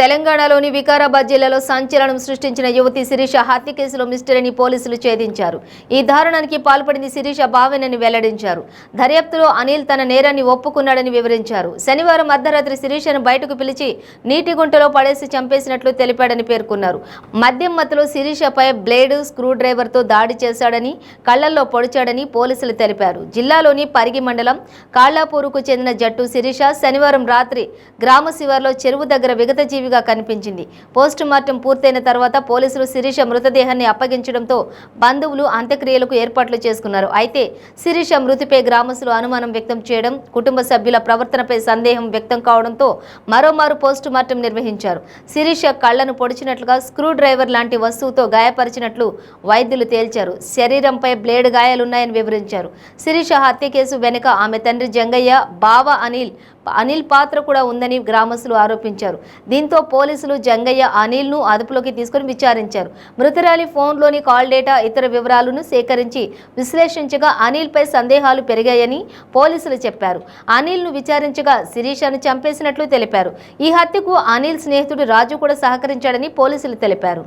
తెలంగాణలోని వికారాబాద్ జిల్లాలో సంచలనం సృష్టించిన యువతి శిరీష హత్య కేసులో మిస్టరీని పోలీసులు ఛేదించారు. ఈ దారుణానికి పాల్పడింది శిరీష బావేనని వెల్లడించారు. దర్యాప్తులో అనిల్ తన నేరాన్ని ఒప్పుకున్నాడని వివరించారు. శనివారం అర్ధరాత్రి శిరీషను బయటకు పిలిచి నీటి గుంటలో పడేసి చంపేసినట్లు తెలిపాడని పేర్కొన్నారు. మద్యం మత్తులో శిరీషపై బ్లేడ్, స్క్రూ డ్రైవర్తో దాడి చేశాడని, కళ్లల్లో పొడిచాడని పోలీసులు తెలిపారు. జిల్లాలోని పరిగి మండలం కాళ్లాపూరుకు చెందిన జట్టు శిరీష శనివారం రాత్రి గ్రామ శివార్లో చెరువు దగ్గర విగత కనిపించింది. పోస్టు మార్టం పూర్తయిన తర్వాత పోలీసులు శిరీష మృతదేహాన్ని అప్పగించడంతో బంధువులు అంత్యక్రియలకు ఏర్పాట్లు చేసుకున్నారు. అయితే శిరీష మృతిపై గ్రామస్తులు అనుమానం వ్యక్తం చేయడం, కుటుంబ సభ్యుల ప్రవర్తనపై సందేహం వ్యక్తం కావడంతో మరోమారు పోస్టు మార్టం నిర్వహించారు. శిరీష కళ్లను పొడిచినట్లుగా స్క్రూ డ్రైవర్ లాంటి వస్తువుతో గాయపరిచినట్లు వైద్యులు తేల్చారు. శరీరంపై బ్లేడ్ గాయాలున్నాయని వివరించారు. శిరీష హత్య కేసు వెనుక ఆమె తండ్రి జంగయ్య, బావ అనిల్ పాత్ర కూడా ఉందని గ్రామస్తులు ఆరోపించారు. దీంతో పోలీసులు జంగయ్య, అనిల్ను అదుపులోకి తీసుకుని విచారించారు. మృతురాలి ఫోన్లోని కాల్ డేటా, ఇతర వివరాలను సేకరించి విశ్లేషించగా అనిల్పై సందేహాలు పెరిగాయని పోలీసులు చెప్పారు. అనిల్ను విచారించగా శిరీషను చంపేసినట్లు తెలిపారు. ఈ హత్యకు అనిల్ స్నేహితుడు రాజు కూడా సహకరించాడని పోలీసులు తెలిపారు.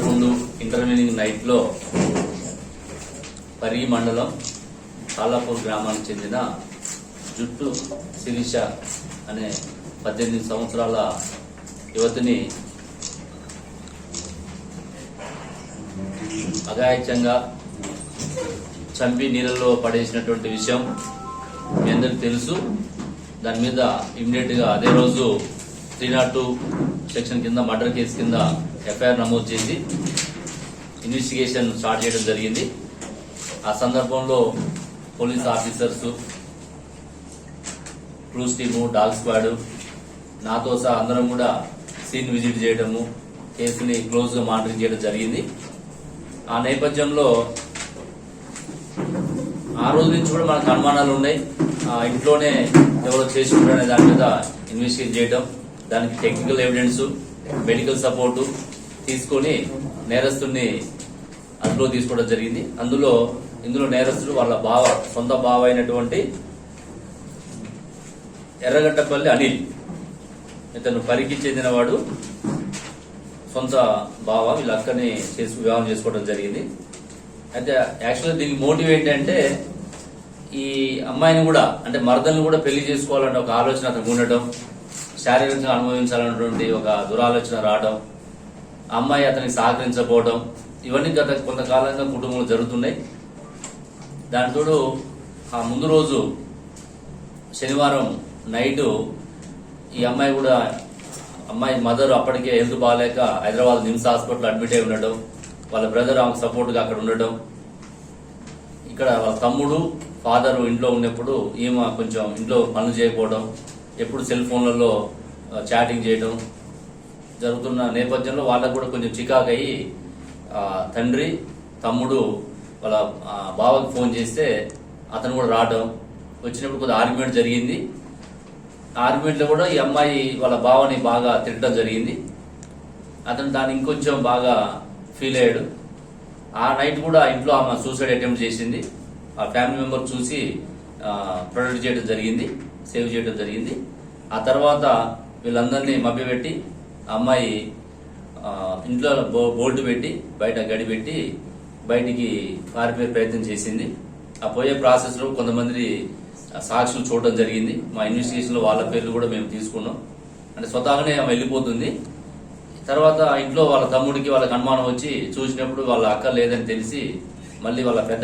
ముందు ఇంటర్వ్యూనింగ్ నైట్ లో పరిగి మండలం కాళ్లాపూర్ గ్రామానికి చెందిన జుట్టు శిరీష అనే 18 సంవత్సరాల యువతిని అఘాయిత్యంగా చంపి నీళ్ళలో పడేసినటువంటి విషయం మీ అందరికి తెలుసు. దాని మీద ఇమ్మీడియట్ గా అదే రోజు 302 సెక్షన్ కింద మర్డర్ కేసు కింద ఎఫ్ఐఆర్ నమోదు చేసి ఇన్వెస్టిగేషన్ స్టార్ట్ చేయడం జరిగింది. ఆ సందర్భంలో police officers, clues team, dog squad, నాతో సహా అందరం కూడా సీన్ విజిట్ చేయడము, కేసుని క్లోజ్ గా మానిటరింగ్ చేయడం జరిగింది. ఆ నేపథ్యంలో ఆ రోజు నుంచి కూడా మనకు అనుమానాలు ఉన్నాయి. ఇంట్లోనే ఎవరో చేసి ఉంటారనే దాని మీద ఇన్వెస్టిగేట్ చేయడం, దానికి టెక్నికల్ ఎవిడెన్స్, మెడికల్ సపోర్టు తీసుకొని నేరస్తుడిని అదుపులో తీసుకోవడం జరిగింది. ఇందులో నేరస్తుడు వాళ్ళ సొంత బావ అయినటువంటి ఎర్రగడ్డపల్లి అనిల్, ఇతను పరికి చెందినవాడు, సొంత బావ. వీళ్ళ అక్కని వివాహం చేసుకోవడం జరిగింది. అయితే యాక్చువల్గా దీనికి మోటివ్ ఏంటంటే ఈ అమ్మాయిని కూడా, అంటే మరదల్ని కూడా పెళ్లి చేసుకోవాలనే ఒక ఆలోచన అతనికి ఉండటం, శారీరకంగా అనుభవించాలన్నటువంటి ఒక దురాలోచన రావడం, అమ్మాయి అతనికి సహకరించకపోవడం, ఇవన్నీ గత కొంతకాలంగా కుటుంబంలో జరుగుతున్నాయి. దానితోడు ఆ ముందు రోజు శనివారం నైట్ ఈ అమ్మాయి మదర్ అప్పటికే హెల్త్ బాగాలేక హైదరాబాద్ నిమ్స్ హాస్పిటల్ అడ్మిట్ అయి ఉండడం, వాళ్ళ బ్రదర్ ఆమెకు సపోర్ట్ గా అక్కడ ఉండడం, ఇక్కడ వాళ్ళ తమ్ముడు, ఫాదర్ ఇంట్లో ఉన్నప్పుడు ఈమె కొంచెం ఇంట్లో పనులు చేయకపోవడం, ఎప్పుడు సెల్ ఫోన్లలో చాటింగ్ చేయడం జరుగుతున్న నేపథ్యంలో వాళ్ళకు కూడా కొంచెం చికాకు అయ్యి తండ్రి, తమ్ముడు వాళ్ళ బావకి ఫోన్ చేస్తే అతను కూడా రావడం, వచ్చినప్పుడు కొద్దిగా ఆర్గ్యుమెంట్ జరిగింది. ఆర్గ్యుమెంట్ లో కూడా ఈ అమ్మాయి వాళ్ళ బావని బాగా తిట్టడం జరిగింది. అతను దాన్ని ఇంకొంచెం బాగా ఫీల్ అయ్యాడు. ఆ నైట్ కూడా ఇంట్లో ఆమె సూసైడ్ అటెంప్ట్ చేసింది. ఆ ఫ్యామిలీ మెంబర్ చూసి ప్రొటెక్ట్ చేయడం జరిగింది, సేవ్ చేయడం జరిగింది. ఆ తర్వాత వీళ్ళందరినీ మభ్యపెట్టి అమ్మాయి ఇంట్లో బోల్ట్ పెట్టి బయట గడి పెట్టి బయటికి పారిపోయే ప్రయత్నం చేసింది. ఆ పోయే ప్రాసెస్ లో కొంతమంది సాక్షులు చూడడం జరిగింది. మా ఇన్వెస్టిగేషన్ లో వాళ్ళ పేర్లు కూడా మేము తీసుకున్నాం. అంటే స్వతహాగానే ఆమె వెళ్ళిపోతుంది. తర్వాత ఇంట్లో వాళ్ళ తమ్ముడికి వాళ్ళకి అనుమానం వచ్చి చూసినప్పుడు వాళ్ళ అక్క లేదని తెలిసి మళ్ళీ వాళ్ళ పెద్ద